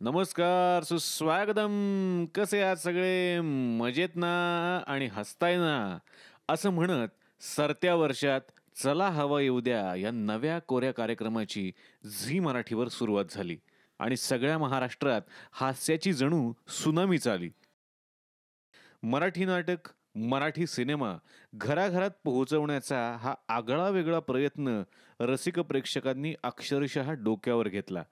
नमस्कार, सुस्वागतम. कसे आहात सगळे? मजेत ना आणि हसताय ना? असं म्हणत सरत्या वर्षात चला हवा येऊ द्या या नव्या कोऱ्या कार्यक्रमाची झी मराठीवर सुरुवात झाली आणि सगळ्या महाराष्ट्रात हास्याची जणू सुनामीच आली. मराठी नाटक, मराठी सिनेमा घराघरात पोहोचवण्याचा हा आगळा वेगळा प्रयत्न रसिक प्रेक्षकांनी अक्षरशः डोक्यावर घेतला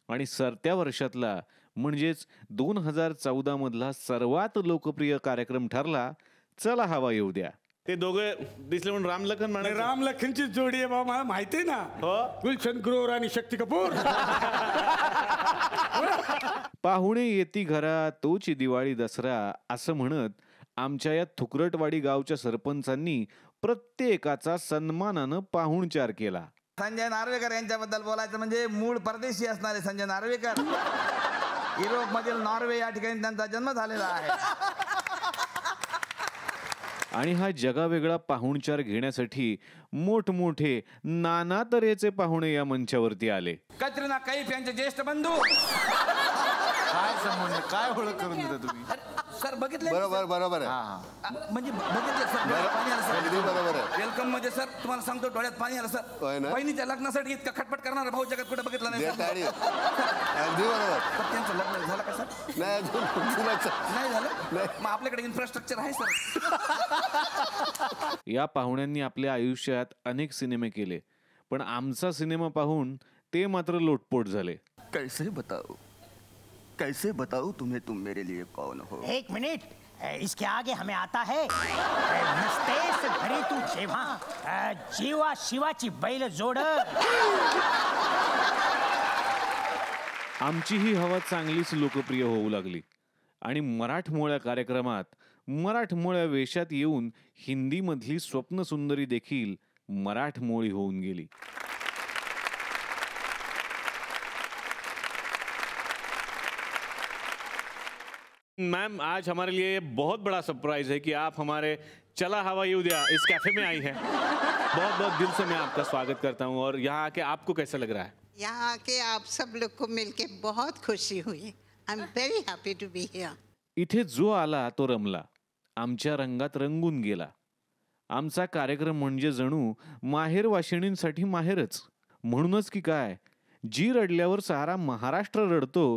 आणि सरत्या वर्षातला म्हणजेच 2014 मधला सर्वात लोकप्रिय कार्यक्रम ठरला चला हवा येऊ द्या. ते दोघे दिसले म्हणून रामलखन म्हणाले. रामलखनची जोडी आहे बाबा, मला माहिती आहे ना. गुलशन ग्रोवर आणि शक्ती कपूर. पाहुणे येती घरा तोची दिवाळी दसरा असं म्हणत आमच्या या थुकरटवाडी गावच्या सरपंचांनी प्रत्येकाचा सन्मानानं पाहुणचार केला. संजय नार्वेकर यांच्याबद्दल बोलायचं म्हणजे मूळ परदेशी असणारे संजय नार्वेकर युरोप मधील नॉर्वे या ठिकाणी त्यांचा जन्म झालेला आहे. आणि हा जगावेगळा पाहुणचार घेण्यासाठी मोठमोठे नाना तऱ्हेचे पाहुणे या मंचावरती आले. कतरिना कैफ यांचे ज्येष्ठ बंधू. काय संबंध, काय ओळख करून देता तुम्ही? सर बघितले? बरोबर बरोबर आहे. म्हणजे बघितले सर, डोळ्यात पाणी आलं अगदी सर. बरोबर आहे. वेलकम म्हणजे सर तुम्हाला सांगतो डोळ्यात पाणी आलं होय सर. ना? बहिणीच्या लग्नासाठी इतका खटपट करणार भाऊ जगात कुठे बघितलं नाही दे सर. टाळी. अगदी बरोबर. पण त्यांचं लग्न झालं का सर? नाही अजून कुणाचं. नाही झालं. नाही. मग आपल्याकडे इन्फ्रास्ट्रक्चर आहे सर. या पाहुण्यांनी आपल्या आयुष्यात अनेक सिनेमे केले, पण आमचा सिनेमा पाहून ते मात्र लोटपोट झाले. कैसे बताऊं तुम्हें तुम मेरे लिए कौन हो. एक मिनट, इसके आगे हमें आता है. नसतेस घरी तू जेव्हा जीवा शिवाची बैल जोड. आमची ही हवा चांगलीच लोकप्रिय होऊ लागली आणि मराठमोळ्या कार्यक्रमात मराठमोळ्या वेशात येऊन हिंदीमधली स्वप्नसुंदरी देखील मराठमोळी होऊन गेली. मैम, आज हमारे लिए बहुत बड़ा सरप्राइज है कि आप हमारे चला हवा येऊ द्या इस कैफे में आई हैं. बहुत बहुत दिल से मैं आपका स्वागत करता हूं. और यहाँ आके आपको कैसा लग रहा है? यहाँ आके आप सब लोग को मिलके बहुत खुशी हुई. I am very happy to be here. इथे जो आला तो रमला, आमच्या रंगात रंगून गेला. आमचा कार्यक्रम म्हणजे जणू माहेर वाशिणींसाठी माहेरच. म्हणूनच की काय, जी रडल्यावर सारा महाराष्ट्र रडतो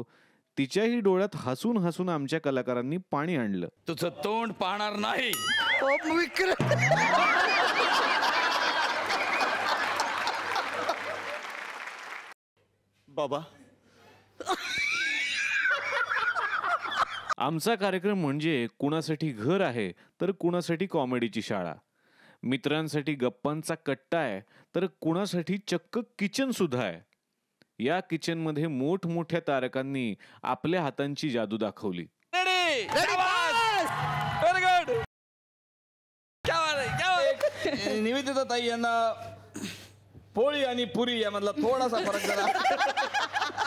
तिच्याही डोळ्यात हसून हसून आमच्या कलाकारांनी पाणी आणलं. तुझं तोंड पाहणार नाही. बाबा आमचा कार्यक्रम म्हणजे कुणासाठी घर आहे तर कुणासाठी कॉमेडीची शाळा, मित्रांसाठी गप्पांचा कट्टा आहे तर कुणासाठी चक्क किचन सुद्धा आहे. या किचनमध्ये मोठमोठ्या तारकांनी आपल्या हातांची जादू दाखवली. निवेदिता ताई यांना पोळी आणि पुरी यामधला थोडासा फरक जरा.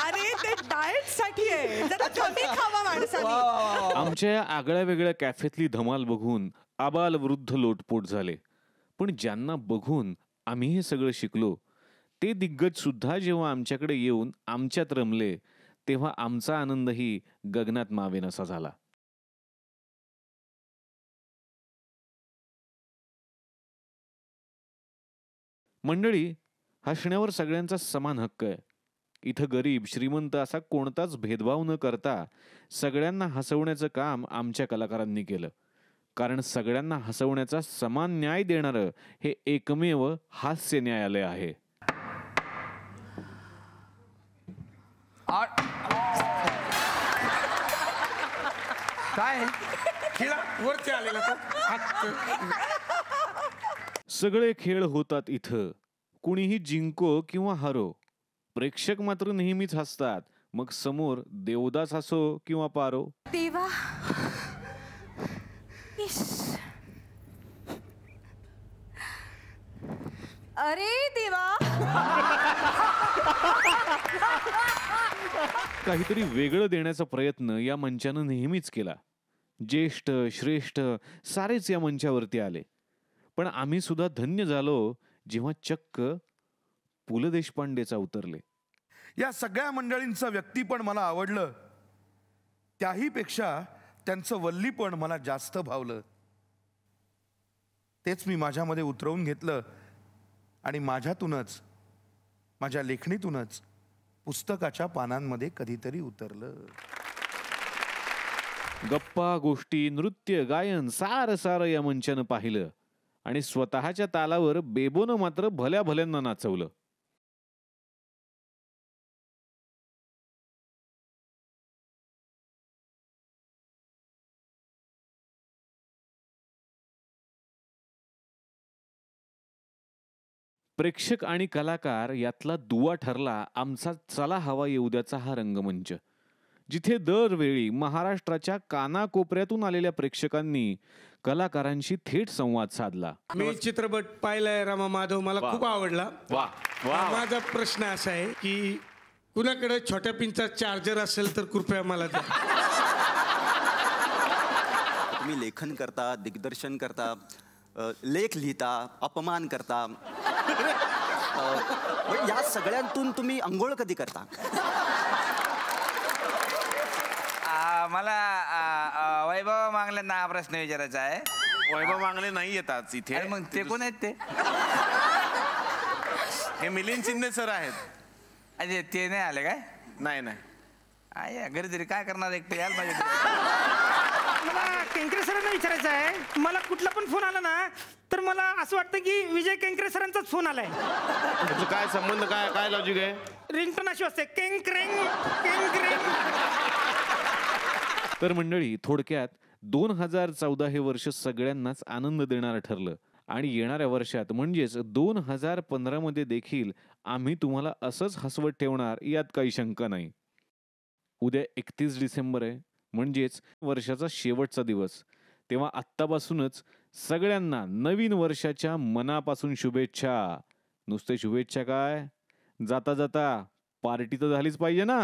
अरे ते डाएट साठी आहे, जरा कमी खावा माणसाने. आमच्या या आगळ्या वेगळ्या कॅफेतली धमाल बघून आबाल वृद्ध लोटपोट झाले. पण ज्यांना बघून आम्ही हे सगळं शिकलो ते दिग्गज सुद्धा जेव्हा आमच्याकडे येऊन आमच्यात रमले तेव्हा आमचा आनंदही गगनात मावेनासा झाला. मंडळी, हसण्यावर सगळ्यांचा समान हक्क आहे. इथं गरीब श्रीमंत असा कोणताच भेदभाव न करता सगळ्यांना हसवण्याचं काम आमच्या कलाकारांनी केलं. कारण सगळ्यांना हसवण्याचा समान न्याय देणारं हे एकमेव हास्य न्यायालय आहे. काय वरती आलेला सगळे खेळ होतात इथं, कुणीही जिंको किंवा हारो, प्रेक्षक मात्र नेहमीच हसतात. मग समोर देवदास असो किंवा पारो. देवा, अरे देवा. काहीतरी वेगळं देण्याचा प्रयत्न या मंचानं नेहमीच केला. ज्येष्ठ श्रेष्ठ सारेच या मंचावरती आले. पण आम्ही सुद्धा धन्य झालो जेव्हा चक्क पु ल देशपांडेचा उतरले. या सगळ्या मंडळींचं व्यक्तिपण मला आवडलं, त्याहीपेक्षा त्यांचं वल्लीपण मला जास्त भावलं. तेच मी माझ्यामध्ये उतरवून घेतलं आणि माझ्यातूनच, माझ्या लेखणीतूनच पुस्तकाच्या पानांमध्ये कधीतरी उतरलं. गप्पा गोष्टी नृत्य गायन सारं या मंचानं पाहिलं आणि स्वतःच्या तालावर बेबोनं मात्र भल्या भल्यांना नाचवलं. प्रेक्षक आणि कलाकार यातला दुवा ठरला आमचा चला हवा येऊ द्याचा हा रंगमंच, जिथे दरवेळी महाराष्ट्राच्या कानाकोपऱ्यातून आलेल्या प्रेक्षकांनी कलाकारांशी थेट संवाद साधला. मी चित्रपट पाहिलाय रामा माधव, मला खूप आवडला. माझा प्रश्न असा आहे की कुणाकडे छोट्या पिनचा चार्जर असेल तर कृपया मला द्या. तुम्ही लेखन करता, दिग्दर्शन करता, लेख लिहिता, अपमान करता, या सगळ्यांतून तुम्ही अंघोळ कधी करता? मला वैभव मांगलेंना हा प्रश्न विचारायचा आहे. वैभव मांगले नाही येतात इथे. अरे मग ते कोण आहेत ते? हे मिलिंद शिंदे सर आहेत. अरे ते नाही आले काय? नाही नाही. आहे घरी तरी काय करणार, एकटे यायला पाहिजे. मला केंकरे सरांना विचारायचं आहे. मला कुठला पण फोन आला ना तर मला असं वाटतं की विजय केंकरे सरांचाच फोन आलाय. त्याचं काय संबंध, काय काय लॉजिक आहे? रिंगटोन अशी असते, केंकरेंग केंकरेंग. तर मंडळी, थोडक्यात 2014 हे वर्ष सगळ्यांनाच आनंद देणारं ठरलं आणि येणाऱ्या वर्षात म्हणजेच 2015 मध्ये देखील आम्ही तुम्हाला असंच हसवत ठेवणार यात काही शंका नाही. उद्या 31 डिसेंबर आहे, म्हणजेच वर्षाचा शेवटचा दिवस. तेव्हा आत्तापासूनच सगळ्यांना नवीन वर्षाच्या मनापासून शुभेच्छा. नुसते शुभेच्छा काय, जाता जाता पार्टी तर झालीच पाहिजे ना.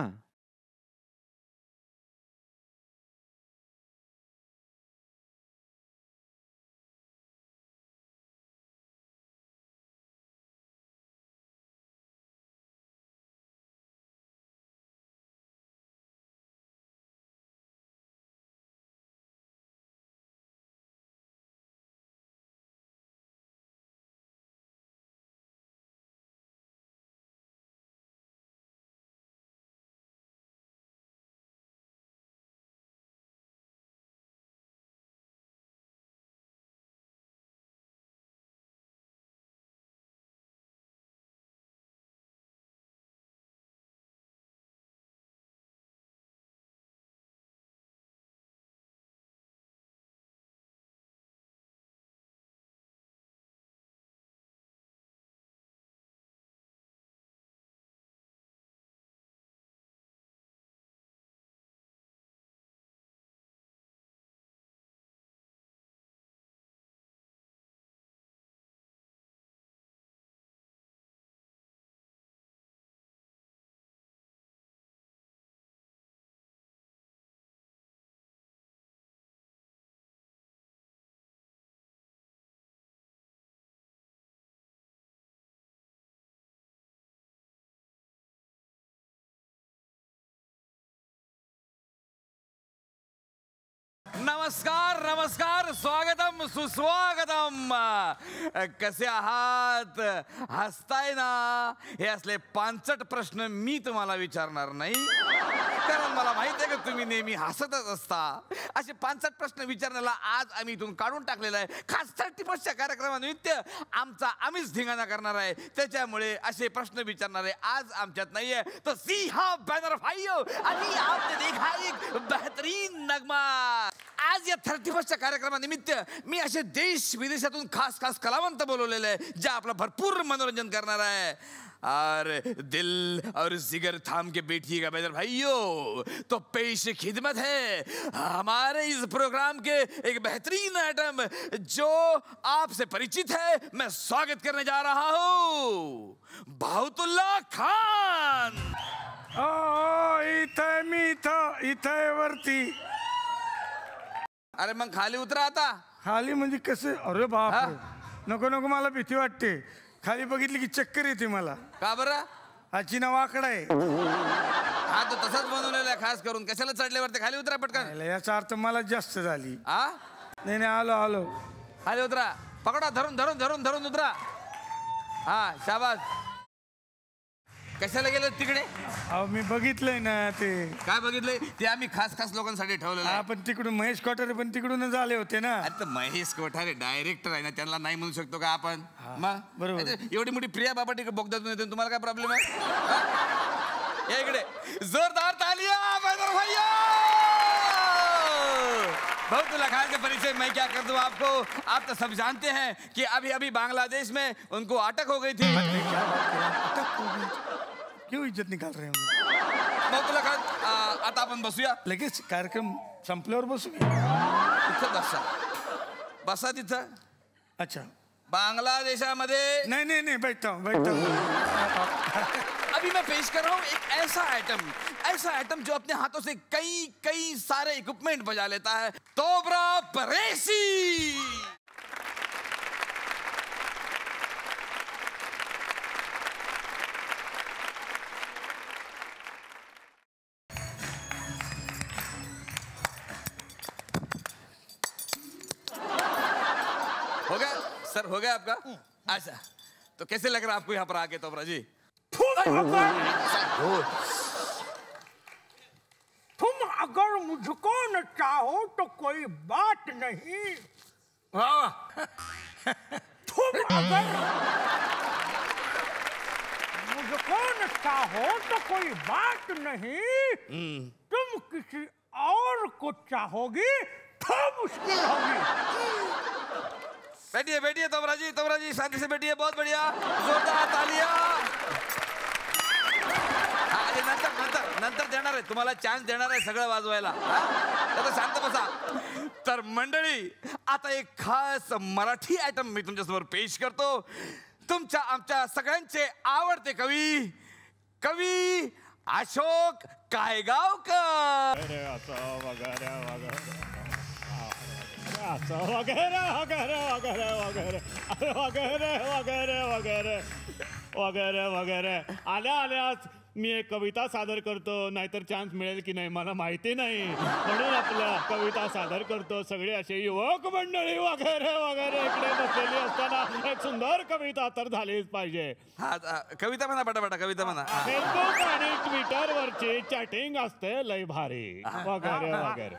नमस्कार नमस्कार, स्वागतम सुस्वागतम. कसे आहात? हसताय ना? हे असले पांचट प्रश्न मी तुम्हाला विचारणार नाही, कारण मला माहिती आहे की तुम्ही नेहमी हसतच असता. असे पांचट प्रश्न विचारण्याला आज आम्ही इथून काढून टाकलेला आहे. खास 31च्या कार्यक्रमानिमित्त आम्हीच धिंगाणा करणार आहे. त्याच्यामुळे असे प्रश्न विचारणारे आज आमच्यात नाहीये. तो सी हा बॅनर भाइयों, अभी आपने देखा एक बेहतरीन नगमा. आज या 31च्या कार्यक्रमानिमित्त मी असे देश विदेशातून खास खास कलावंत बोलवलेले आहे, जे आपलं भरपूर मनोरंजन करणार आहे. और दिल और जिगर थाम के बैठिएगा बेदर भाइयों, तो पेश खिदमत है हमारे इस प्रोग्राम के एक बेहतरीन आइटम जो आपसे परिचित है. मैं स्वागत करने जा रहा हूँ बाहुतुल्ला खान. इथं मी इथं वरती. अरे मग खाली उतरा आता. खाली म्हणजे कसं? अरे बाप, नको नको, मला भीती वाटते. खाली बघितली की चक्कर येते मला. का बरं? आजी नाव आकडा आहे. हा तो तसाच बनवलेला आहे खास करून. कशाला चढल्यावरती खाली उतरा पटकन. याचा अर्थ मला जास्त झाली. हा नाही आलो. खाली उतरा. पकडा धरून उतरा. हा शाबास. कशाला गेलो तिकडे? अहो मी बघितलंय ना ते. काय बघितलंय? ते आम्ही खास लोकांसाठी ठेवलेलं आहे. पण तिकडून महेश कोठारे पण तिकडूनच आले होते ना. आता महेश कोठारे डायरेक्टर आहे ना, त्यांना नाही म्हणू शकतो का आपण? मग बरोबर. एवढी मोठी प्रिया बाबाटी बोगद्यातून येते, तुम्हाला काय प्रॉब्लेम आहे? हा? या इकडे जोरदार तालिया बैदर भैया. बहुत लखान के परिचय मैं क्या कर दूं आपको. आप तो सब जानते हैं कि अभी बांग्लादेश में उनको अटक हो गई थी. क्यों इज्जत निकाल रहे हो? बहुत लखान. आता आपण बसूया. लगेच कार्यक्रम संपल्यावर बसू. तिथं बसा तिथं. अच्छा. बांग्लादेशामध्ये नहीं बैठता हूँ. अभी मैं पेश कर रहा हूँ एक ऐसा आइटम जो अपने हाथों से कई सारे इक्विपमेंट बजा लेता है. तोबरा परेशी. हो गया सर, हो गया आपका. अच्छा तो कैसे लग रहा है आपको यहाँ पर आके तोबरा जी? तुम अगर मुझको न चाहो तो कोई बात नहीं. तुम अगर मुझको न चाहो तो कोई बात नहीं. तुम किसी और को चाहोगी तो मुश्किल होगी. बैठिए तोबरा जी शांति से बैठिए. बहुत बढ़िया. जोरदार तालियां. नंतर देणार आहे तुम्हाला चान्स देणार आहे सगळं वाजवायला. आता शांत बसा. तर मंडळी आता एक खास मराठी आयटम मी तुमच्यासमोर पेश करतो. तुमच्या आमच्या सगळ्यांचे आवडते कवी अशोक कायगावकर. वगैरे आल्या मी एक कविता सादर करतो. नाहीतर चान्स मिळेल की नाही मला माहिती नाही, म्हणून आपल्या कविता सादर करतो. सगळे असे युवक मंडळी वगैरे इकडे बसलेली असताना एक सुंदर कविता तर झालीच पाहिजे. कविता म्हणा पटापटा. कविता म्हणा. फेसबुक आणि ट्विटर वरची चॅटिंग असते लय भारी. वगैरे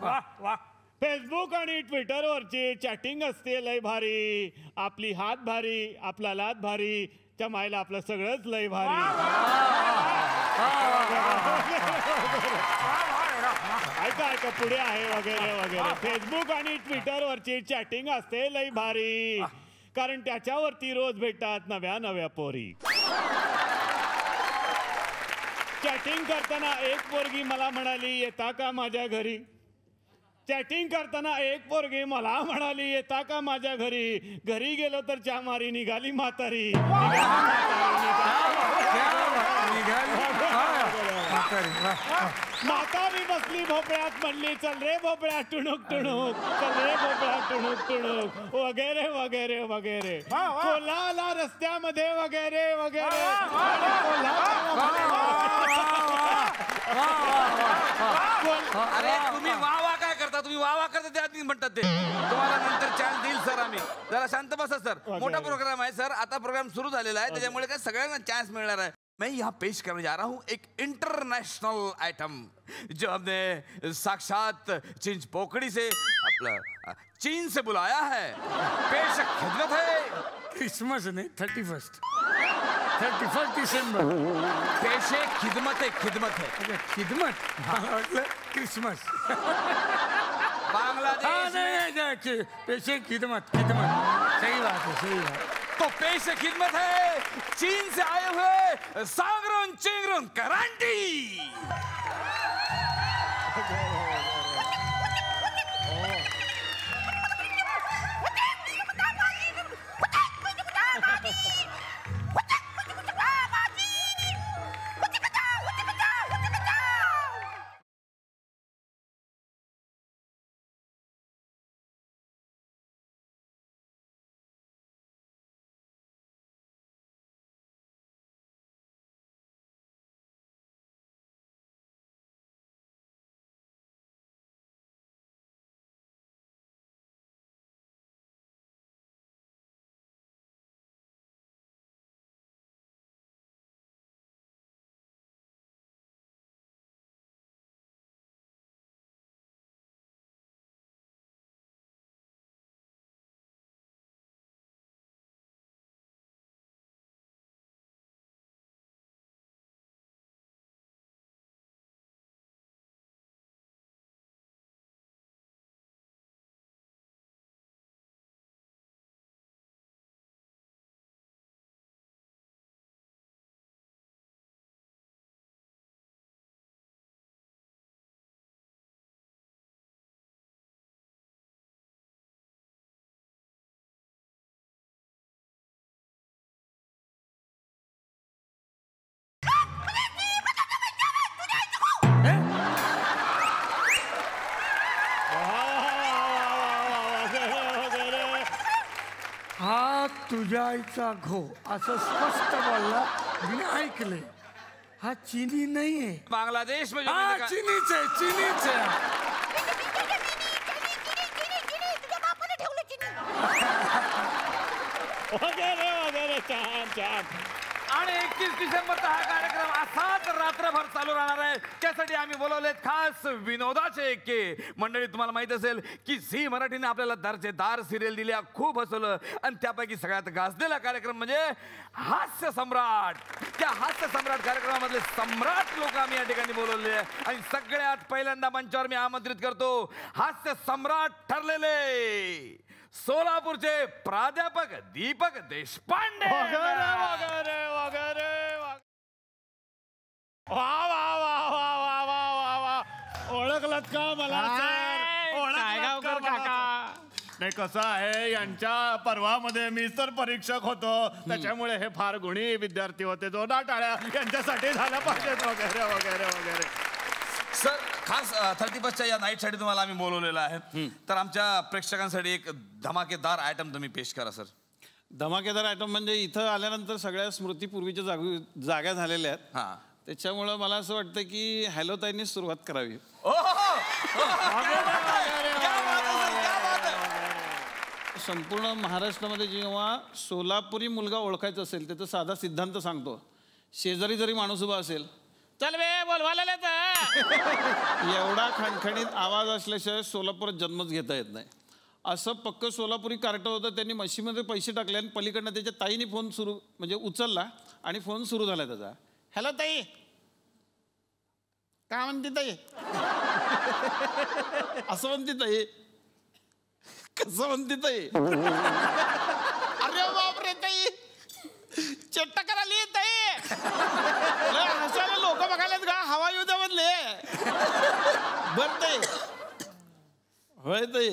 फेसबुक आणि ट्विटर वरची चॅटिंग असते लय भारी. आपली हात भारी, आपला लात भारी, त्या मायला आपलं सगळंच लय भारी. ऐका पुढे आहे वगैरे. फेसबुक आणि ट्विटर वरची चॅटिंग असते लय भारी, कारण त्याच्यावरती रोज भेटतात नव्या पोरी. चॅटिंग करताना एक पोरगी मला म्हणाली येता का माझ्या घरी. चॅटिंग करताना एक पोरगी मला म्हणाली येता का माझ्या घरी. घरी गेलो तर चहा मारी निघाली म्हातारी. म्हातारी बसली भोपळ्यात म्हणली चल रे भोपळ्या टुणूक टुणूक, चल रे भोपळ्या टुणूक टुणूक. वगैरे कोल्हाला रस्त्यामध्ये वगैरे. अरे तुम्ही वा काय करता? तुम्ही वा करता त्या आधी म्हणतात ते. तुम्हाला नंतर चान्स देईल सर आम्ही. जरा शांत बसा सर. मोठा प्रोग्राम आहे सर. आता प्रोग्राम सुरू झालेला आहे, त्याच्यामुळे काय सगळ्यांना चान्स मिळणार आहे. मैं यहाँ पेश करने जा रहा हूँ एक इंटरनेशनल आइटम जो हमने साक्षात चिंच पोखड़ी से चीन से बुलाया है. पेश खिदमत है. क्रिसमस नहीं 31 डिसेंबर. पेशे खिदमत है. खिदमत मतलब क्रिसमस. बांग्लादेश पेशे खिदमत. सही बात है. तो पेश खिदमत है चीन से आए हुए सांगरुन चिंगरुन करांडी. तुझ्या आईचा घो असं स्पष्ट बोलला मी ऐकले. हा चिनी नाहीये. बांगलादेश में हा चिनीच आहे, चिनीच आहे. वगैरे वगैरे छान छान. आणि 21 डिसेंबरचा हा कार्यक्रम असाच रात्रभर चालू राहणार आहे. त्यासाठी आम्ही बोलवलेत खास विनोदाचे एक्के. मंडळी, तुम्हाला माहित असेल की झी मराठीने आपल्याला दर्जेदार सिरियल दिल्या, खूप हसवलं. आणि त्यापैकी सगळ्यात गाजलेला कार्यक्रम म्हणजे हास्य सम्राट. त्या हास्य सम्राट कार्यक्रमामधले सम्राट लोक आम्ही या ठिकाणी बोलवले. आणि सगळ्यात पहिल्यांदा मंचावर मी आमंत्रित करतो हास्य सम्राट ठरलेले सोलापूरचे प्राध्यापक दीपक देशपांडे. वगैरे वगैरे वगैरे वा वा वा वा वा वा वा वा. ओळखलत का मला? नाही, कसं आहे, यांच्या पर्वामध्ये मी तर परीक्षक होतो, त्याच्यामुळे हे फार गुणी विद्यार्थी होते. जोरदार टाळ्या यांच्यासाठी झाल्या पाहिजेत. वगैरे वगैरे वगैरे. सर, खास 31च्या या नाईटसाठी तुम्हाला आम्ही बोलवलेलं आहे. तर आमच्या प्रेक्षकांसाठी एक धमाकेदार आयटम तुम्ही पेश करा सर. धमाकेदार आयटम म्हणजे इथं आल्यानंतर सगळ्या स्मृती पूर्वीच्या जागा झालेल्या आहेत. हां, त्याच्यामुळं मला असं वाटतं की हॅलो ताईंनी सुरुवात करावी. संपूर्ण महाराष्ट्रामध्ये जेव्हा सोलापुरी मुलगा ओळखायचा असेल त्याचा साधा सिद्धांत सांगतो. शेजारी जरी माणूस उभा असेल, चल बे बोलवायला एवढा खणखणीत आवाज असल्याशिवाय सोलापुरात जन्मच घेता येत नाही. असं पक्क सोलापुरी कार्ट होतं. त्यांनी मशीनमध्ये पैसे टाकले आणि पलीकडनं त्याच्या ताईने फोन सुरू म्हणजे उचलला आणि फोन सुरू झाला त्याचा. हॅलो ताई, काय म्हणते ताई? असं म्हणते ताई? कसं म्हणते ताई? अरे बापरे ताई, चेट्टा करायला ताई. हसायला लोक बघायलात का? हवा येऊ द्या म्हणले. बर ताई, होय ताई,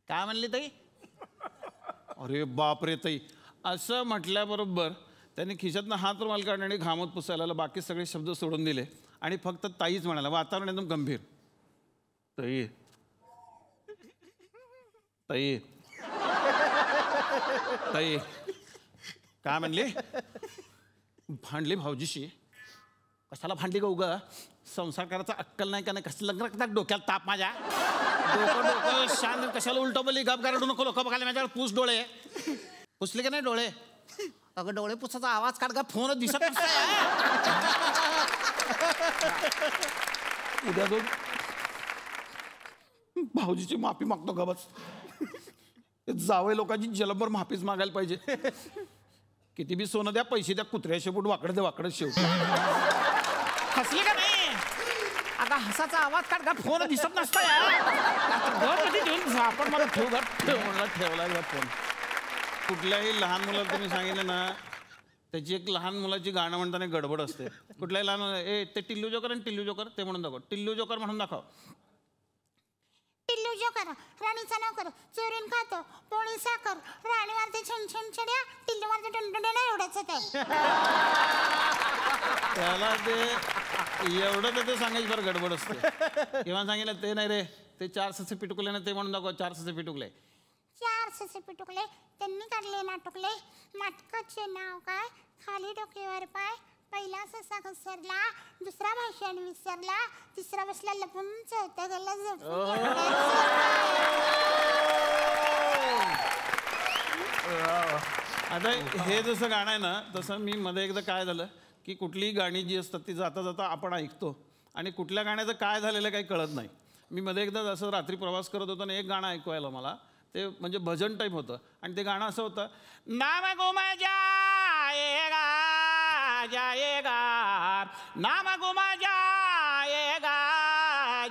काय म्हणली ताई? अरे बापरे ताई. असं म्हटल्याबरोबर त्याने खिशातनं हात रुमाल काढला आणि घामत पुसायला बाकी सगळे शब्द सोडून दिले आणि फक्त ताईच म्हणाला. वातावरण एकदम गंभीर. ताई ताई ताई काय म्हणली? भांडली भाऊजीशी. कशाला भांडली का उगा? संसार करायचा अक्कल नाही का? नाही कसं लग्न डोक्याला ताप माझ्या. डोकं शांत कशाला उलटं बोलली? गप गारडू नको. लोक बघायला माझ्याकडे पूस डोळे. पुसले का नाही डोळे? अगं डोळे पुसाचा आवाज काढ का? फोन दिसत उद्या दोन भाऊजीची माफी मागतो का बस. जावई लोकांची जलभर माफीच मागायला पाहिजे. किती बी सोनं द्या, पैसे द्या, कुत्र्या शेपूट वाकडं दे वाकडं शेवट. हसली का नाही? आता हसाचा आवाज काढ का? फोन दिसत नसता आपण मला ठेवला फोन. कुठल्याही लहान मुलाला तुम्ही सांगितलं ना, त्याची एक लहान मुलाची गाणं म्हणताना गडबड असते. कुठल्याही लहान मुला ते टिल्लू जोकर आणि टिल्लू जोकर ते म्हणून दाखव. टिल्लू जोकर म्हणून दाखव. टिल्लू जोकर राणीचा नोकर, चोरून खातो पोळी साखर, राणी मारते छन छन छड्या, टिल्लू मारते टुनटुन्या. एवढंच ते. त्याला ते एवढं तर ते सांगायची बरं गडबड असते. किंवा सांगितलं ते नाही रे, ते 4 ससे पिटुकले ना, ते म्हणून दाखव. 4 ससे पिटुकले. 4 ससे पिटुकले. त्यांनी काढले नाटुकले. नाटकाचे नाव काय? खाली डोक्यावर पाय. पहिला ससा घसरला, दुसरा भाषण विसरला, तिसरा बसला लपून, चौथा गल्ला झोपून. आता हे जसं गाणं आहे ना, तसं मी मध्ये एकदा काय झालं की कुठलीही गाणी जी असतात ती जाता जाता आपण ऐकतो आणि कुठल्या गाण्याचं काय झालेलं काही कळत नाही. मी मध्ये एकदा जसं रात्री प्रवास करत होतो आणि एक गाणं ऐकवायला मला, ते म्हणजे भजन टाईप होतं आणि ते गाणं असं होतं. नाम गुमा जाएगा जाएगा, नाम गुमा जाएगा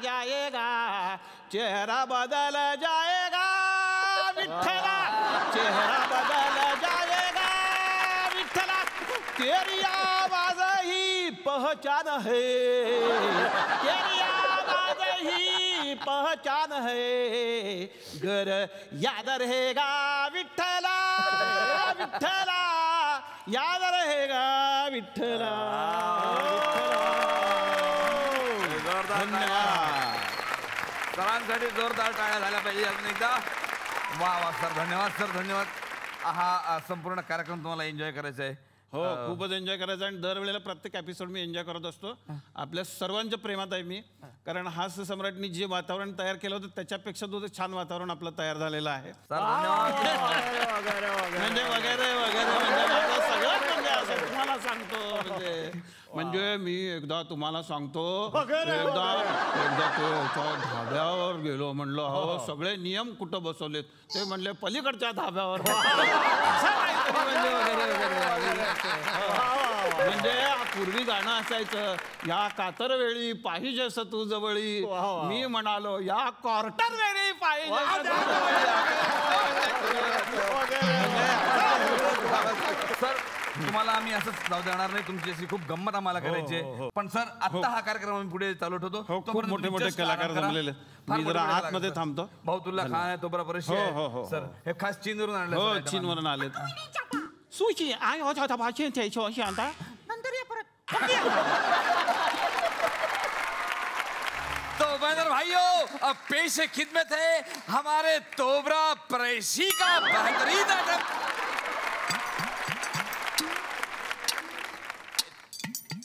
जाएगा, चेहरा बदल जाएगा विठ्ठला, चेहरा बदल जाएगा विठ्ठला, तेरी आवाज ही पहचान है, तेरी आवाज ही पहचान है, घर याद रहेगा विठ्ठला विठ्ठला, याद रहेगा विठ्ठला. धन्यवाद. सरांसाठी जोरदार टाळ्या झाल्या पाहिजे अजून एकदा. वा वा सर, धन्यवाद सर, धन्यवाद. हा संपूर्ण कार्यक्रम तुम्हाला एन्जॉय करायचा आहे. हो, खूपच एन्जॉय करायचा आणि दरवेळेला प्रत्येक एपिसोड मी एन्जॉय करत असतो. आपल्या सर्वांच्या प्रेमात आहे मी, कारण हास्य सम्राटनी जे वातावरण तयार केलं होतं त्याच्यापेक्षा छान वातावरण आपलं तयार झालेलं आहे. म्हणजे वगैरे वगैरे म्हणजे सगळं म्हणजे असं तुम्हाला सांगतो म्हणजे मी एकदा तुम्हाला सांगतो एकदा ते धाब्यावर गेलो, म्हणलो हो सगळे नियम कुठं बसवलेत, ते म्हणले पलीकडच्या धाब्यावर. म्हणजे पूर्वी गाणं असायचं, या कातर वेळी पाहिजे तू जवळी, मी म्हणालो या क्वार्टर वेळी पाहिजे. सर तुम्हाला आम्ही असंच जाऊ देणार नाही, तुमची अशी खूप गंमत आम्हाला करायची आहे. पण सर आता हा कार्यक्रम आम्ही पुढे चालू ठेवतो. खूप मोठे मोठे कलाकार जमलेले. मी जरा आतमध्ये थांबतो. भाऊतुल्ला खान आहे तो बरोबर. सर हे खास चीनवरून आणलं. हो, चीनवरून आले. सुची आय होता भाषण त्याच्या शांता नंतर या परत. तो बहनों भाइयों, अब पेश खिदमत है हमारे तोबरा प्रेसी का बेहतरीन आइटम.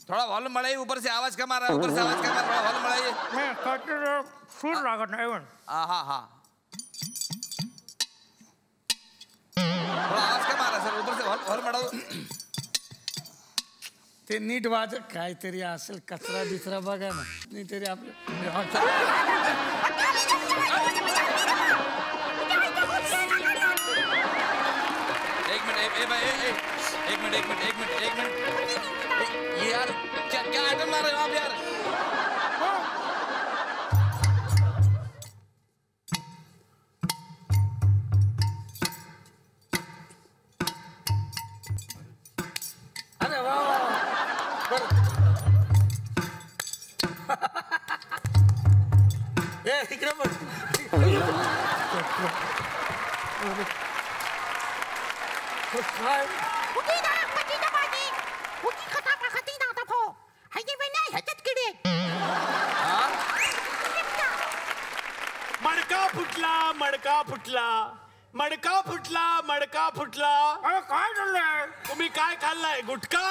थोड़ा वॉल्यूम बढ़ाइए, ऊपर से आवाज कम आ रहा है, ऊपर से आवाज कम आ रहा है, वॉल्यूम बढ़ाइए. मैं कटर सुर लागत नाही पण. हाँ थोड़ा आवाज कम आ रहा है सर, ऊपर से वॉल्यूम बढ़ाओ. ते नीट वाज काहीतरी असेल, कचरा बिचरा बघा ना. नाही तरी आपलं एक मिनट ये यार क्या आइटम ला रहे हो आप यार? अरे वाह इकडे बघ. मडका फुटला. काय झालंय? तुम्ही काय खाल्लाय? गुटखा?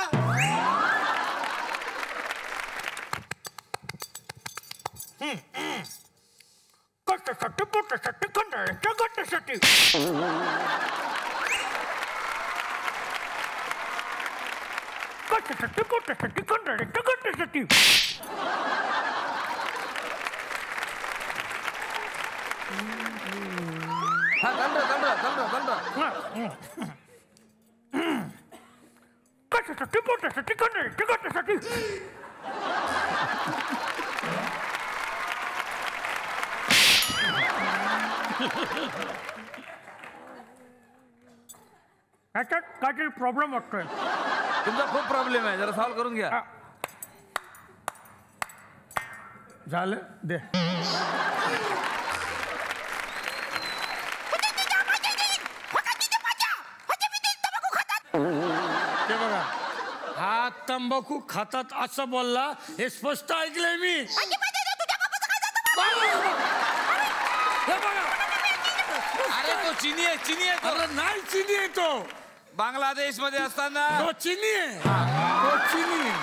कशासाठी पोटासाठी कंटाळ्याच्या गटासाठी. कशासाठी पोटासाठी कंटाळ्याच्या गटासाठी. कशासाठी पोटासाठी कंटाळ्याच्या गटासाठी. ह्याच्यात काहीतरी प्रॉब्लेम वाटतोय. तुमचा खूप प्रॉब्लेम आहे, जरा सॉल्व्ह करून घ्या. झालं दे. ते बघा, हा तंबाखू खातात असं बोलला, हे स्पष्ट ऐकलंय मी. अरे तो चीनी आहे तो. नाही चीनी आहे तो. बांगलादेश मध्ये असताना तो चीनी आहे. तो चीनी आहे.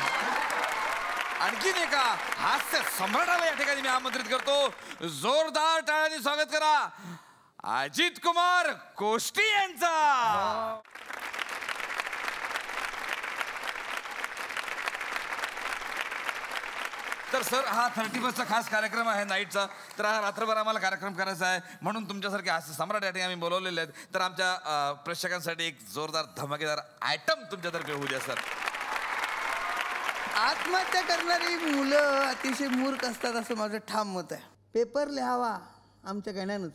आणखीन एका हास्य सम्राटाला या ठिकाणी मी आमंत्रित करतो. जोरदार टाळ्यांनी स्वागत करा अजित कुमार कोष्टी यांचा. तर सर हा 31चा खास कार्यक्रम आहे नाईटचा. तर हा रात्रभर आम्हाला कार्यक्रम करायचा आहे, म्हणून तुमच्यासारखे हास्य सम्राट या ठिकाणी आम्ही बोलवलेले आहेत. तर आमच्या प्रेक्षकांसाठी एक जोरदार धमाकेदार आयटम तुमच्यातर्फे होऊ द्या सर. आत्महत्या करणारी मुलं अतिशय मूर्ख असतात असं माझं ठाम मत आहे. पेपर लिहावा आमच्या गाण्यानंच.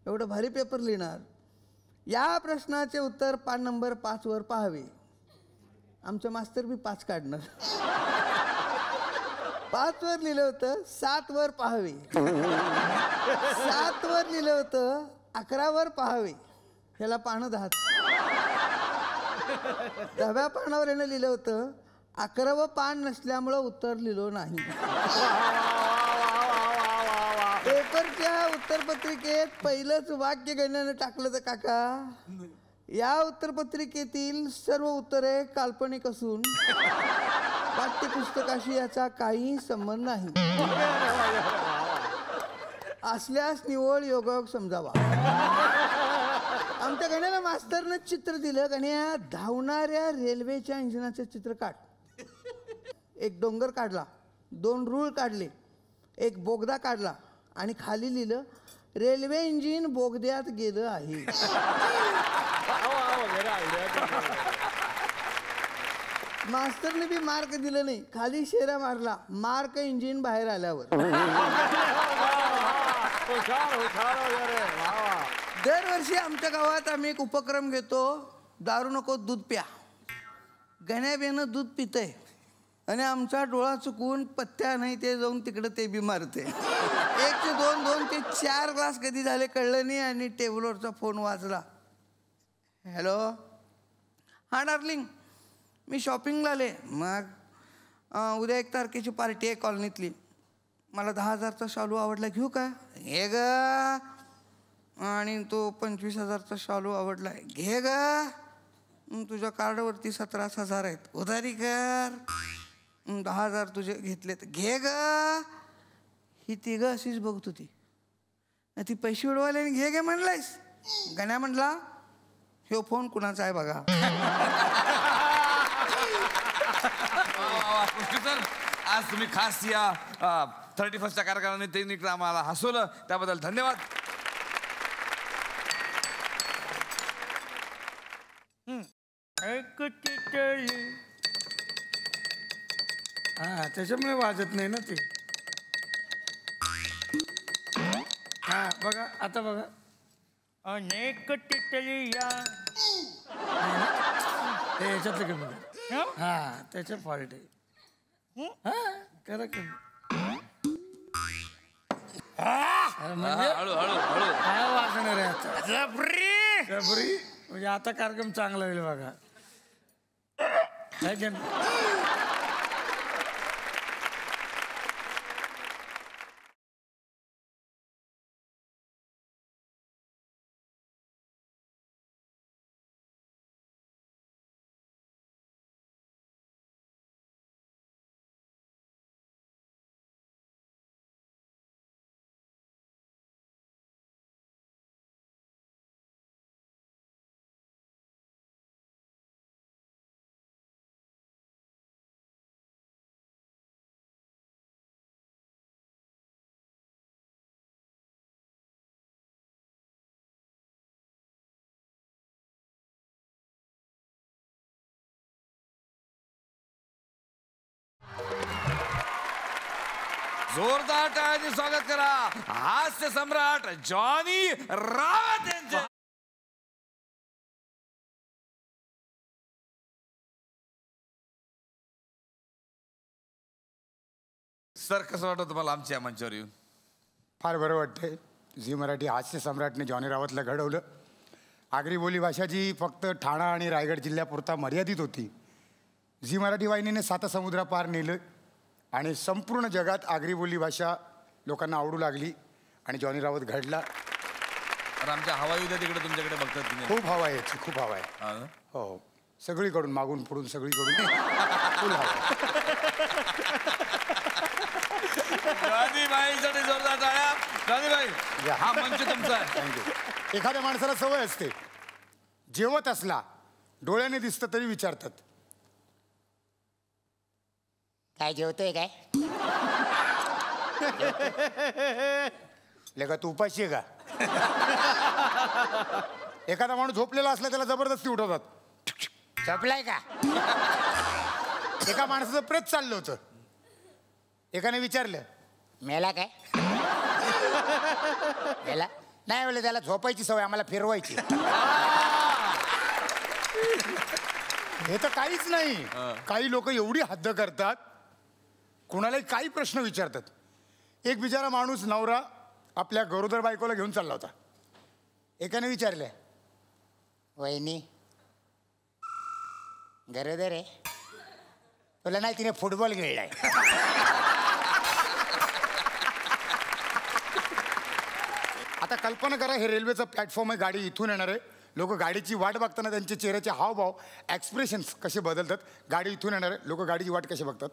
एवढं भारी पेपर लिहिणार. या प्रश्नाचे उत्तर पान नंबर 5 वर पाहावे. आमचं मास्तर बी 5 काढणार. 5 वर लिहिलं होतं 7 वर पाहावे. 7 वर लिहिलं होतं 11 वर पाहावे. ह्याला पानं 10. 10व्या पानावर यानं लिहिलं होतं 11वं पान नसल्यामुळं उत्तर लिहिलं नाही. पेपरच्या उत्तरपत्रिकेत पहिलंच वाक्य गण्यानं टाकलं तर काका, या उत्तरपत्रिकेतील सर्व उत्तरे काल्पनिक असून पाठ्यपुस्तकाशी याचा काही संबंध नाही. असल्यास निवड योगायोग समजावा. आमच्या गण्याला मास्तरनं चित्र दिलं. गण्या, धावणाऱ्या रेल्वेच्या इंजिनाचं चित्र काढ. एक डोंगर काढला, 2 रूळ काढले, एक बोगदा काढला आणि खाली लिहिलं रेल्वे इंजिन बोगद्यात गेलं आहे. मास्तरने बी मार्क दिलं नाही, खाली शेरा मारला, मार्क इंजिन बाहेर आल्यावर. दरवर्षी आमच्या गावात आम्ही एक उपक्रम घेतो, दारू नको दूध प्या. गण्याबेनं दूध पितंय आणि आमचा डोळा चुकवून पत्त्या नाही ते जाऊन तिकडं ते बी मारते. 1 ते 2, 2 ते 4 ग्लास कधी झाले कळलं नाही आणि टेबलवरचा फोन वाजला. हॅलो, हां डार्लिंग, मी शॉपिंगला आले. मग उद्या 1 तारखेची पार्टी आहे कॉलनीतली. मला 10,000चा शालू आवडला, घेऊ का? घे ग. आणि तो 25,000चा शालू आवडला, घे ग. तुझ्या कार्डवरती 17,000 आहेत, उधारी कर. 10,000 तुझे घेतलेत, घे ग. ही तिघं अशीच बघत होती. ती पैसे उडवायला आणि घे घे म्हणलायस. गण्या म्हणला, ह्यो फोन कुणाचा आहे बघा. सर, आज तुम्ही खास या 31च्या कार्यक्रमाने आम्हाला हसवलं, त्याबद्दल धन्यवाद. हा, त्याच्यामुळे वाजत नाही ना ते. हा बघा, आता बघा. अनेक टिटलिया याच्यातलं कमी. हा, त्याच्या फॉल्ट आहे. हा, करा कमी. काय वाजणार आहे आता? जबरी म्हणजे आता कार्यक्रम चांगला होईल बघा. जोरदार टाळ्यांनी स्वागत करा हास्य सम्राट जॉनी रावत यांचे. सर, कसं वाटतं तुम्हाला आमच्या मंचावर येऊन? फार बरं वाटतंय. झी मराठी हास्य सम्राटने जॉनी रावतला घडवलं. आगरी बोली भाषा जी फक्त ठाणा आणि रायगड जिल्ह्यापुरता मर्यादित होती, झी मराठी वाहिनीने 7 समुद्रापार नेलं आणि संपूर्ण जगात आगरी बोली भाषा लोकांना आवडू लागली आणि जॉनी रावत घडला. तर आमच्या हवाई उद्या तिकडे तुमच्याकडे बघतात. खूप हवा आहे याची, खूप हवा आहे. हो, सगळीकडून, मागून पुढून सगळीकडून फुल हवा. जॉनी भाईसाठी जोरदार टाळ्या. जॉनी भाई, हा मंच तुमचा आहे. थँक्यू. एखाद्या माणसाला सवय असते, जेवत असला डोळ्याने दिसतं तरी विचारतात, काय जेवतोय काय? लेका तू उपाशी आहे का? एखादा माणूस झोपलेला असला त्याला जबरदस्ती उठवतात, झोपलाय का? एका माणसाचं प्रेत चाललं होतं, एकाने विचारलं मेला काय? मेला नाही बोलले, त्याला झोपायची सवय, आम्हाला फिरवायची. हे तर काहीच नाही. काही लोक एवढी हद्द करतात, कुणालाही काही प्रश्न विचारतात. एक बिचारा माणूस, नवरा आपल्या गरोदर बायकोला घेऊन चालला होता. एकाने विचारलं, वहिनी गरोदर आहे? तुला नाही, तिने फुटबॉल खेळलाय. आता कल्पना करा, हे रेल्वेचं प्लॅटफॉर्म आहे, गाडी इथून येणार आहे, लोक गाडीची वाट बघताना त्यांचे चेहऱ्याचे हावभाव एक्सप्रेशन्स कसे बदलतात. गाडी इथून येणार आहे, लोक गाडीची वाट कशी बघतात.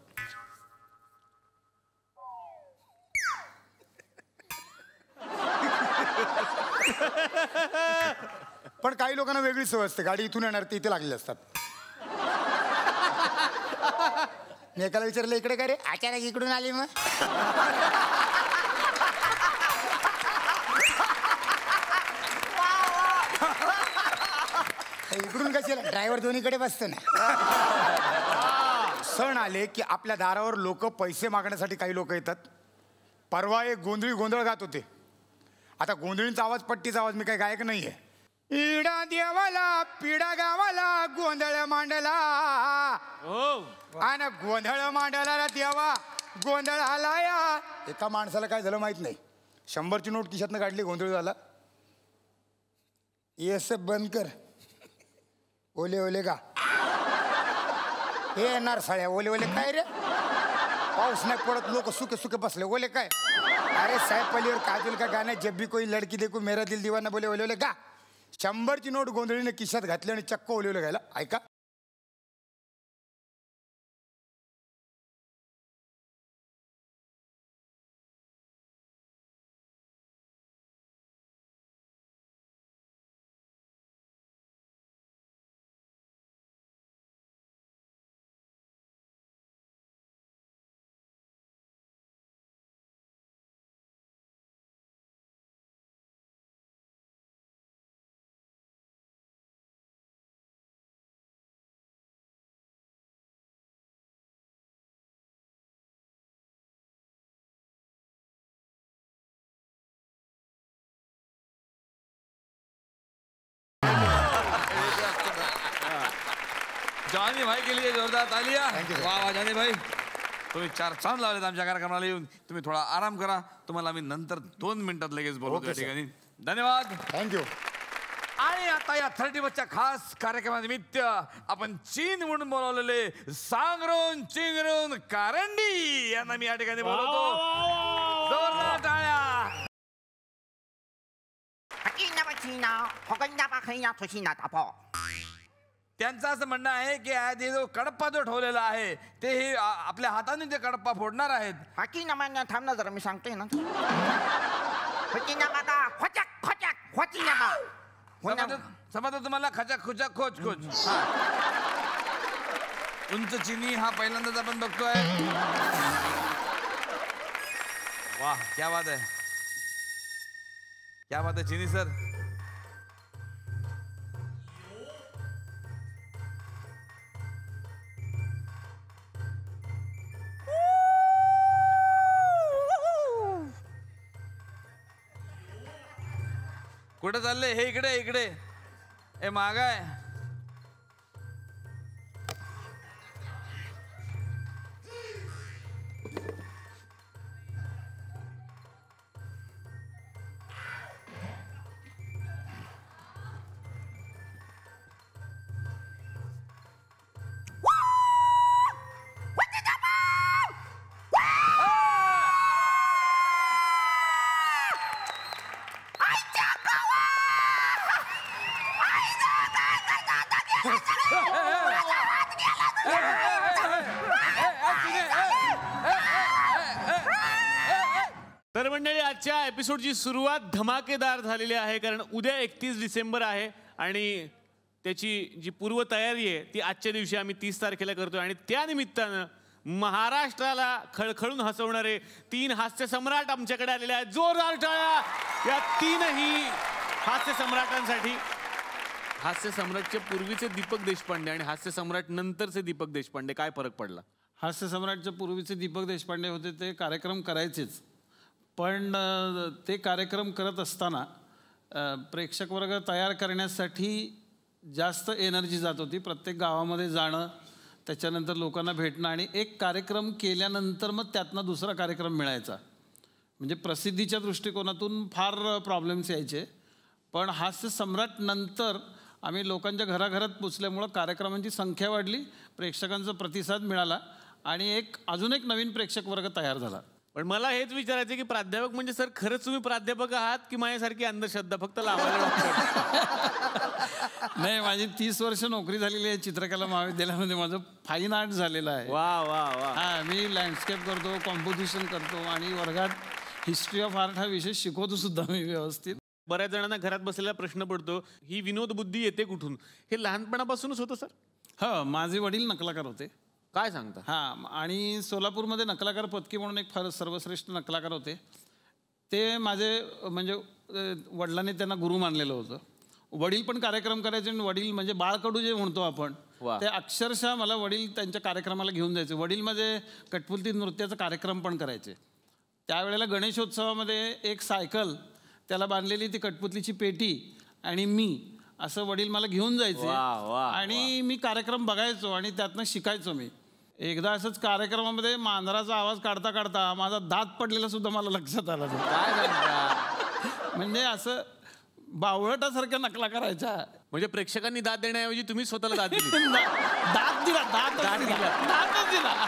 पण काही लोकांना वेगळी सवय असते, गाडी इथून येणार ते इथे लागलेले असतात. मी एकाला विचारलं इकडे काय रे, अचानक इकडून आली मग. इकडून कशी ड्रायव्हर दोन्हीकडे बसतो ना. सण आले की आपल्या दारावर लोक पैसे मागण्यासाठी काही लोक येतात. परवा एक गोंधळ गात होते. आता गोंधळींचा आवाज पट्टीचा आवाज, मी काही गायक नाहीये. इडा देवाला पिडा गावाला गोंधळ मांडला आणि गोंधळ मांडला देवा गोंधळ आलाया. एका माणसाला काय झालं माहित नाही, 100ची नोट खिशातनं काढली, गोंधळ झाला. येस बंद कर, ओले ओले का हे येणार साळ्या, ओले ओले काय रे, पाऊस नाही पडत, लोक सुके सुके बसले, ओले काय. अरे साहेब पलीवर काजल का गाणं, जब भी कोई लड़की देखो मेरा दिल दीवाना बोले ओले ओले गा. 100ची नोट गोंधळीने खिशात घातली आणि चक्क ओले ओले गायला. ऐका. जॉनी भाई के लिए जोरदार तालियां. वाह वाह जॉनी भाई, तुम्ही 4 चांद लावलेत आमच्या कार्यक्रमाला येऊन. तुम्ही थोडा आराम करा, तुम्हाला आम्ही नंतर 2 मिनिटात लगेच बोलू त्या ठिकाणी. धन्यवाद. थँक्यू. आणि आता या 30 खास कार्यक्रमानिमित्त आपण चीन म्हणून बोलवलेले सांगरोन चिंगरोन कारंडी यांना मी या ठिकाणी बोलवतो. जोरदार टाळ्या. त्यांचं असं म्हणणं आहे की आधी जो कडप्पा जो ठेवलेला आहे ते हे आपल्या हाताने ते कडप्पा फोडणार आहेत. हाकी नामांना थांब ना जरा, मी सांगतोय ना. समजलं तुम्हाला? खचाक खुचाक खोच खोच. उंच चिनी हा पहिल्यांदाच आपण बघतोय. वाह क्या बात आहे, क्या बात आहे चिनी सर. कुठं चालले हे? इकडे इकडे. ए मागाय. तर मंडळी, आजच्या एपिसोडची सुरुवात धमाकेदार झालेली आहे, कारण उद्या 31 डिसेंबर आहे आणि त्याची जी पूर्वतयारी आहे ती आजच्या दिवशी आम्ही 30 तारखेला करतोय. आणि त्यानिमित्तानं महाराष्ट्राला खळखळून हसवणारे 3 हास्य सम्राट आमच्याकडे आलेले आहेत. जोरदार टाळ्या या 3ही हास्य सम्राटांसाठी. हास्य सम्राटचे पूर्वीचे दीपक देशपांडे आणि हास्य सम्राट नंतरचे दीपक देशपांडे, काय फरक पडला? हास्य सम्राटच्या पूर्वीचे दीपक देशपांडे होते ते कार्यक्रम करायचेच, पण ते कार्यक्रम करत असताना प्रेक्षक वर्ग तयार करण्यासाठी जास्त एनर्जी जात होती. प्रत्येक गावामध्ये जाणं, त्याच्यानंतर लोकांना भेटणं आणि एक कार्यक्रम केल्यानंतर मग त्यातनं दुसरा कार्यक्रम मिळायचा. म्हणजे प्रसिद्धीच्या दृष्टिकोनातून फार प्रॉब्लेम्स यायचे. पण हास्य सम्राट नंतर आम्ही लोकांच्या घराघरात पोचल्यामुळं कार्यक्रमांची संख्या वाढली, प्रेक्षकांचा प्रतिसाद मिळाला आणि अजून एक नवीन प्रेक्षक वर्ग तयार झाला. पण मला हेच विचारायचं की प्राध्यापक म्हणजे सर खरंच तुम्ही प्राध्यापक आहात की माझ्यासारखी अंधश्रद्धा फक्त लावायला? नाही, माझी 30 वर्ष नोकरी झालेली आहे चित्रकला महाविद्यालयामध्ये. माझं फाईन आर्ट झालेलं आहे. वा वा वा. हा, मी लँडस्केप करतो, कॉम्पोजिशन करतो आणि वर्गात हिस्ट्री ऑफ आर्ट हा विषय शिकवतो सुद्धा मी व्यवस्थित. बऱ्याच जणांना घरात बसलेला प्रश्न पडतो, ही विनोद बुद्धी येते कुठून? हे लहानपणापासूनच होतं सर? हो, माझे वडील नकलाकार होते. काय सांगता? हां, आणि सोलापूरमध्ये नकलाकार पत्की म्हणून एक फार सर्वश्रेष्ठ नकलाकार होते. ते माझे म्हणजे वडिलांनी त्यांना गुरु मानलेलं होतं. वडील पण कार्यक्रम करायचे आणि वडील म्हणजे बाळकडू जे म्हणतो आपण, ते अक्षरशः मला वडील त्यांच्या कार्यक्रमाला घेऊन जायचे. वडील माझे कठपुतली नृत्याचा कार्यक्रम पण करायचे. त्यावेळेला गणेशोत्सवामध्ये एक सायकल, त्याला बांधलेली ती कठपुतलीची पेटी आणि मी, असं वडील मला घेऊन जायचे आणि मी कार्यक्रम बघायचो आणि त्यातनं शिकायचो. मी एकदा असंच कार्यक्रमामध्ये मांजराचा आवाज काढता काढता माझा दात पडलेला सुद्धा मला लक्षात आला. म्हणजे असं बावळटासारख्या नकला करायच्या. म्हणजे प्रेक्षकांनी दात देण्याऐवजी तुम्ही स्वतःला दात दिली? दातच दिला.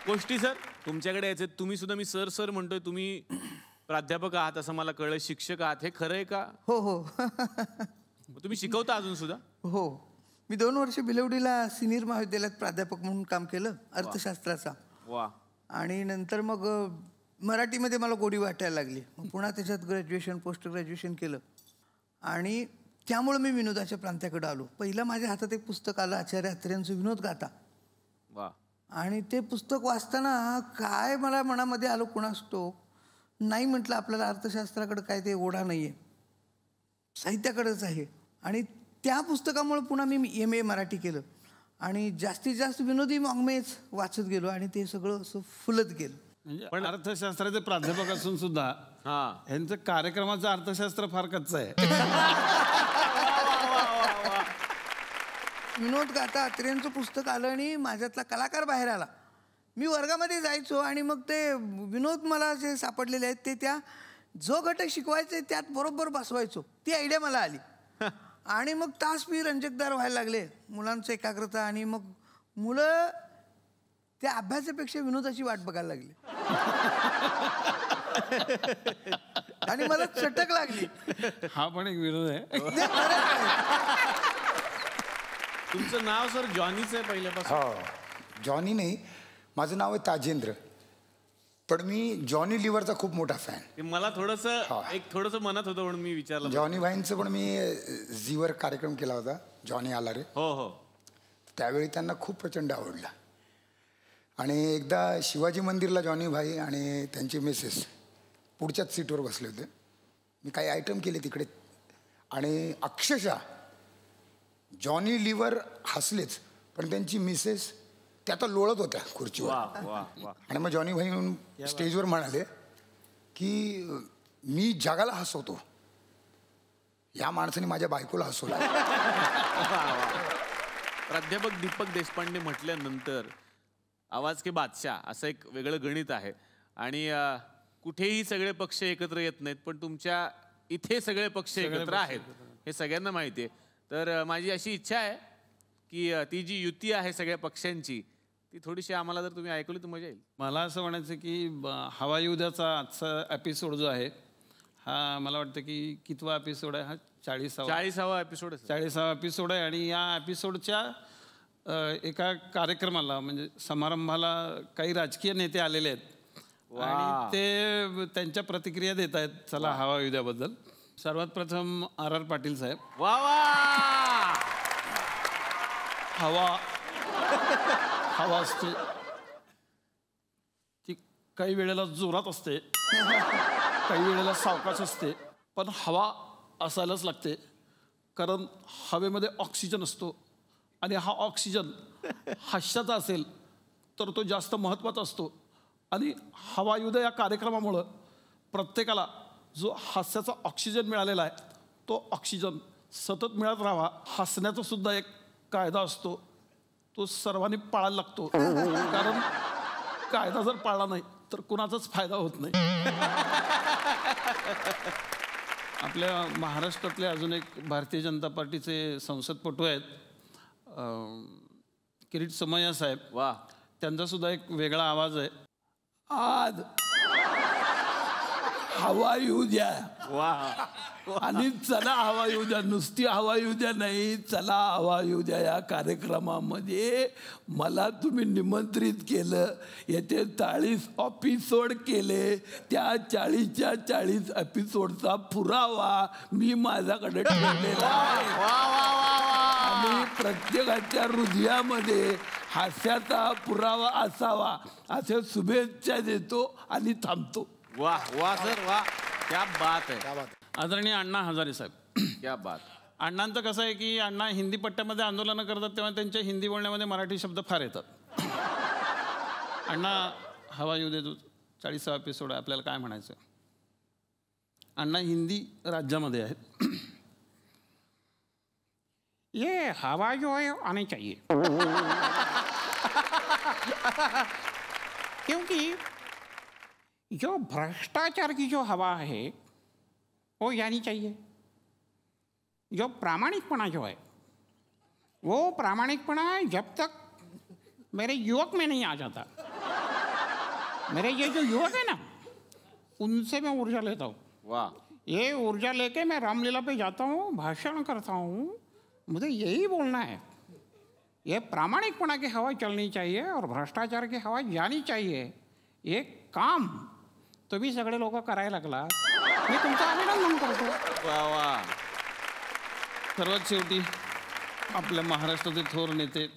गोष्टी सर तुमच्याकडे यायचे, तुम्ही सुद्धा, मी सर सर म्हणतोय, तुम्ही प्राध्यापक आहात असं मला कळलं, शिक्षक आहात, हे खरं आहे का? हो हो. तुम्ही शिकवता अजून सुद्धा? हो, मी 2 वर्ष भिलवडीला सिनियर महाविद्यालयात प्राध्यापक म्हणून काम केलं अर्थशास्त्राचा. वा. आणि नंतर मग मराठीमध्ये मला गोडी वाटायला लागली. मग पुन्हा त्याच्यात ग्रॅज्युएशन, पोस्ट ग्रॅज्युएशन केलं आणि त्यामुळे मी विनोदाच्या प्रांताकडे आलो. पहिलं माझ्या हातात एक पुस्तक आलं, आचार्य अत्र्यांचं विनोद गाथा. वा. आणि ते पुस्तक वाचताना काय मला मनामध्ये आलं कुणास ठाऊक, नाही म्हटलं आपल्याला अर्थशास्त्राकडे काय ते ओढा नाही आहे, साहित्याकडेच आहे. आणि त्या पुस्तकामुळे पुन्हा मी MA मराठी केलं आणि जास्तीत जास्त विनोदी वाङ्मयच वाचत गेलो आणि ते सगळं असं फुलत गेलं. म्हणजे पण अर्थशास्त्राचे प्राध्यापक असून सुद्धा यांचं कार्यक्रमाचं अर्थशास्त्र फार कच्चं आहे. विनोद गाथा अत्रेयांचं पुस्तक आलं आणि माझ्यातला कलाकार बाहेर आला. मी वर्गामध्ये जायचो आणि मग ते विनोद मला जे सापडलेले आहेत ते त्या जो घटक शिकवायचे त्यात बरोबर बसवायचो. ती आयडिया मला आली आणि मग तास मी रंजकदार व्हायला लागले, मुलांचं एकाग्रता. आणि मग मुलं त्या अभ्यासापेक्षा विनोदाची वाट बघायला लागली आणि मला चटक लागली. हा पण एक विनोद आहे. तुमचं नाव सर जॉनीच आहे पहिल्यापासून? हो, जॉनी नाही, माझं नाव आहे ताजेंद्र, पण मी जॉनी लिव्हरचा खूप मोठा फॅन. मला थोडंसं मनात होतं म्हणून मी विचारलं. जॉनी भाईंचं पण मी झीवर कार्यक्रम केला होता, जॉनी आला रे. हो हो. त्यावेळी त्यांना खूप प्रचंड आवडला. आणि एकदा शिवाजी मंदिरला जॉनी भाई आणि त्यांची मिसेस पुढच्याच सीटवर बसले होते. मी काही आयटम केले तिकडे आणि अक्षरशः जॉनी लिव्हर हसलेच, पण त्यांची मिसेस त्या आता लोळत होत्या खुर्चीवर. आणि मग जॉनी भाई म्हणून स्टेजवर म्हणाले की मी जगाला हसवतो, या माणसाने माझ्या बायकोला हसवलं. प्राध्यापक दीपक देशपांडे म्हटल्यानंतर आवाज के बादशाह असं एक वेगळं गणित आहे आणि कुठेही सगळे पक्ष एकत्र येत नाहीत, पण तुमच्या इथे सगळे पक्ष एकत्र आहेत हे सगळ्यांना माहिती आहे. तर माझी अशी इच्छा आहे की ती जी युती आहे सगळ्या पक्षांची ती थोडीशी आम्हाला जर तुम्ही ऐकली तर मजा येईल. मला असं म्हणायचं की हवा येऊ द्याचा आजचा एपिसोड जो आहे हा मला वाटतं की कितवा एपिसोड आहे हा? 40वा एपिसोड. 40वा एपिसोड आहे. आणि या एपिसोडच्या एका कार्यक्रमाला म्हणजे समारंभाला काही राजकीय नेते आलेले आहेत आणि ते त्यांच्या प्रतिक्रिया देत आहेत चला हवा येऊ द्याबद्दल. सर्वात प्रथम RR पाटील साहेब. वा वा. हवा असते ती काही वेळेला जोरात असते, काही वेळेला सावकाश असते, पण हवा असायलाच लागते कारण हवेमध्ये ऑक्सिजन असतो आणि हा ऑक्सिजन हास्याचा असेल तर तो जास्त महत्त्वाचा असतो. आणि हवा येऊ द्या या कार्यक्रमामुळं प्रत्येकाला जो हास्याचा ऑक्सिजन मिळालेला आहे तो ऑक्सिजन सतत मिळत राहावा. हसण्याचा सुद्धा एक कायदा असतो, तो सर्वांनी पाळायला लागतो कारण कायदा जर पाळला नाही तर कुणाचाच फायदा होत नाही. आपल्या महाराष्ट्रातले अजून एक भारतीय जनता पार्टीचे संसदपटू आहेत किरीट समय्या साहेब. वा. त्यांचा सुद्धा एक वेगळा आवाज आहे. आज हवा येऊ द्या. आणि चला हवा येऊ द्या, नुसती हवा येऊ द्या नाही, चला हवा येऊ द्या या कार्यक्रमामध्ये मला तुम्ही निमंत्रित केलं. येथे 40 एपिसोड केले. त्या 40च्या 40 एपिसोडचा पुरावा मी माझ्याकडे ठेवलेला आहे. आणि प्रत्येकाच्या हृदयामध्ये हास्याचा पुरावा असावा असे शुभेच्छा देतो आणि थांबतो. वा वा सर वा, क्या बात आहे. आदरणीय अण्णा हजारे साहेब, क्या बात. अण्णांचं कसं आहे की अण्णा हिंदी पट्ट्यामध्ये आंदोलनं करतात तेव्हा त्यांच्या हिंदी बोलण्यामध्ये मराठी शब्द फार येतात. अण्णा हवा येऊ देतो 40वा एपिसोड आहे, आपल्याला काय म्हणायचं. अण्णा हिंदी राज्यामध्ये आहेत. ये हवा जो है आनी चाहिए क्योंकि जो भ्रष्टाचार की जो हवा है वो आनी चाहिए. जो प्रामाणिकपना जो है वो प्रामाणिकपना जब तक मेरे युवक में नहीं आ जाता, मेरे ये जो युवक है ना उनसे मैं ऊर्जा लेता हूँ. वाह. ये ऊर्जा लेके मैं रामलीला पे जाता हूँ, भाषण करता हूँ. मुझे यही बोलना है, ये प्रामाणिकपना की हवा चलनी चाहिए और भ्रष्टाचार की हवा जानी चाहिए. ये काम तुम्ही सगळे लोक करायला लागला, मी तुमचं अभिनंदन करतो. वा वा. सर्वात शेवटी आपल्या महाराष्ट्राचे थोर नेते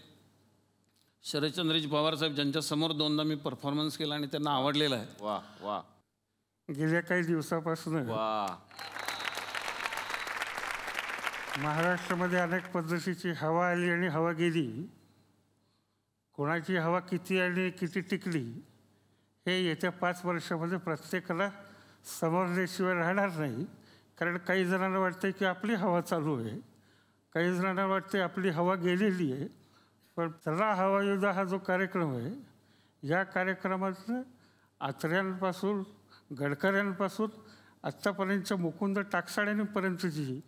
शरदचंद्रजी पवार साहेब, ज्यांच्या समोर 2दा मी परफॉर्मन्स केला आणि त्यांना आवडलेला आहे. वा वा. गेल्या काही दिवसापासून महाराष्ट्रामध्ये अनेक पद्धतीची हवा आली आणि हवा गेली. कोणाची हवा किती आली किती टिकली हे येत्या 5 वर्षामध्ये प्रत्येकाला समजल्याशिवाय राहणार नाही. कारण काही जणांना वाटतं की आपली हवा चालू आहे, काही जणांना वाटते आपली हवा गेलेली आहे. पण चला हवा येऊ द्या हा जो कार्यक्रम आहे, या कार्यक्रमातनं आत्र्यांपासून गडकऱ्यांपासून आत्तापर्यंतच्या मुकुंद टाकसाळ्यांपर्यंतची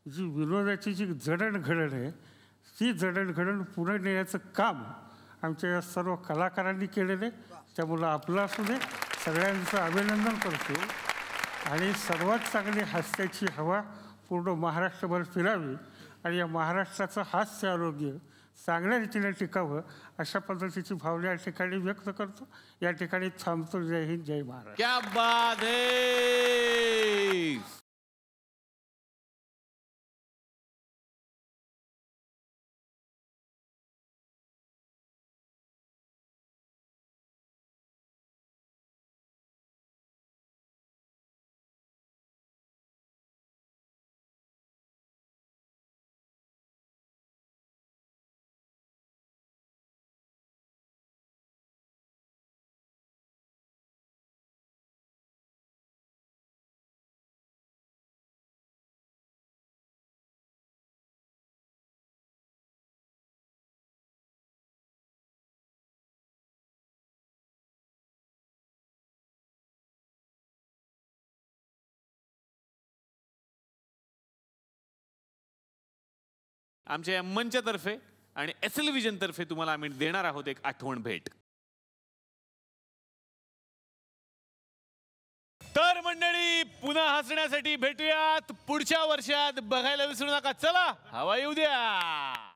जी विनोदाची जी जडणघडण आहे, ती जडणघडण पुढे नेण्याचं काम आमच्या या सर्व कलाकारांनी केलेलं आहे. त्यामुळं आपलं असू दे, सगळ्यांचं अभिनंदन करतो. आणि सर्वात चांगली हास्याची हवा पूर्ण महाराष्ट्रभर फिरावी आणि या महाराष्ट्राचं हास्य आरोग्य चांगल्या रीतीने टिकावं अशा पद्धतीची भावना या ठिकाणी व्यक्त करतो. या ठिकाणी थांबतो. जय हिंद, जय महाराष्ट्र. क्या बात है. आमच्या या मंचातर्फे आणि SL विजन तर्फे तुम्हाला आम्ही देणार आहोत एक आठवण भेट. तर मंडळी, पुन्हा हसण्यासाठी भेटूयात पुढच्या वर्षात. बघायला विसरू नका. चला हवा येऊ द्या.